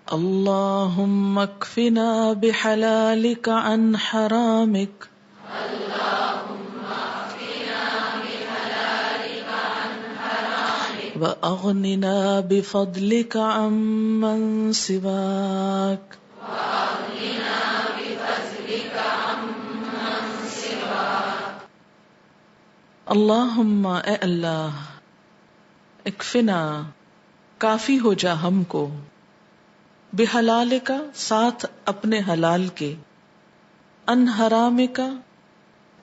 اللهم اكفنا بحلالك عن حرامك وأغننا بفضلك عمن سواك اللہم اے اللہ اکفنا کافی ہو جا ہم کو بحلالک ساتھ اپنے حلال کے ان حرامک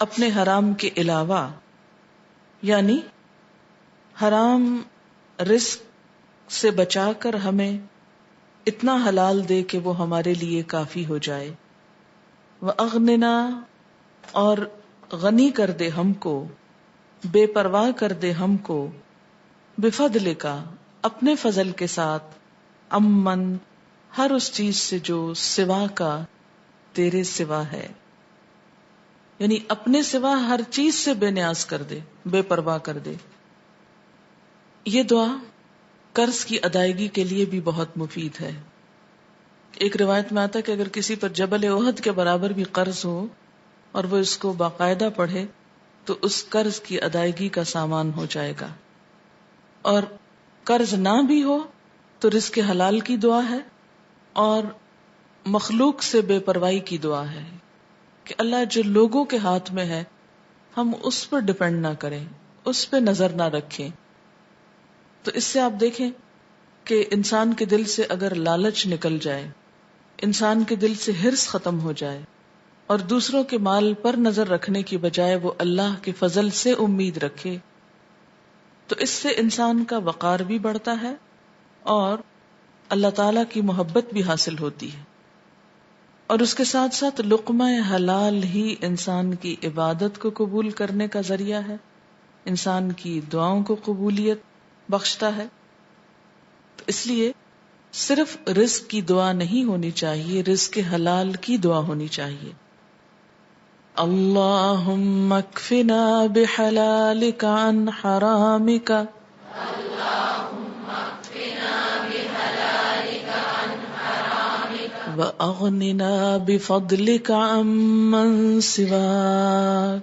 اپنے حرام کے علاوہ، یعنی حرام رزق سے بچا کر ہمیں اتنا حلال دے کہ وہ ہمارے لیے کافی ہو جائے، وَأَغْنِنَا اور غنی کر دے ہم کو، بے پرواہ کر دے ہم کو، بفضلک اپنے فضل کے ساتھ، امن ہر اس چیز سے جو سوا کا تیرے سوا ہے، یعنی اپنے سوا ہر چیز سے بے نیاز کر دے، بے پرواہ کر دے۔ یہ دعا قرض کی ادائیگی کے لیے بھی بہت مفید ہے۔ ایک روایت میں آتا ہے کہ اگر کسی پر جبل احد کے برابر بھی قرض ہو اور وہ اس کو باقاعدہ پڑھے تو اس قرض کی ادائیگی کا سامان ہو جائے گا، اور قرض نہ بھی ہو تو رزق حلال کی دعا ہے اور مخلوق سے بے پرواہی کی دعا ہے کہ اللہ جو لوگوں کے ہاتھ میں ہے ہم اس پر ڈپینڈ نہ کریں، اس پہ نظر نہ رکھیں۔ تو اس سے آپ دیکھیں کہ انسان کے دل سے اگر لالچ نکل جائے، انسان کے دل سے حرص ختم ہو جائے اور دوسروں کے مال پر نظر رکھنے کی بجائے وہ اللہ کے فضل سے امید رکھے، تو اس سے انسان کا وقار بھی بڑھتا ہے اور اللہ تعالی کی محبت بھی حاصل ہوتی ہے، اور اس کے ساتھ ساتھ لقمہ حلال ہی انسان کی عبادت کو قبول کرنے کا ذریعہ ہے، انسان کی دعاؤں کو قبولیت بخشتا ہے۔ تو اس لیے صرف رزق کی دعا نہیں ہونی چاہیے، رزق حلال کی دعا ہونی چاہیے۔ اللہم اکفنا بحلالک عن حرامک وَأَغْنِنَا بِفَضْلِكَ عَمَّن سِوَاكَ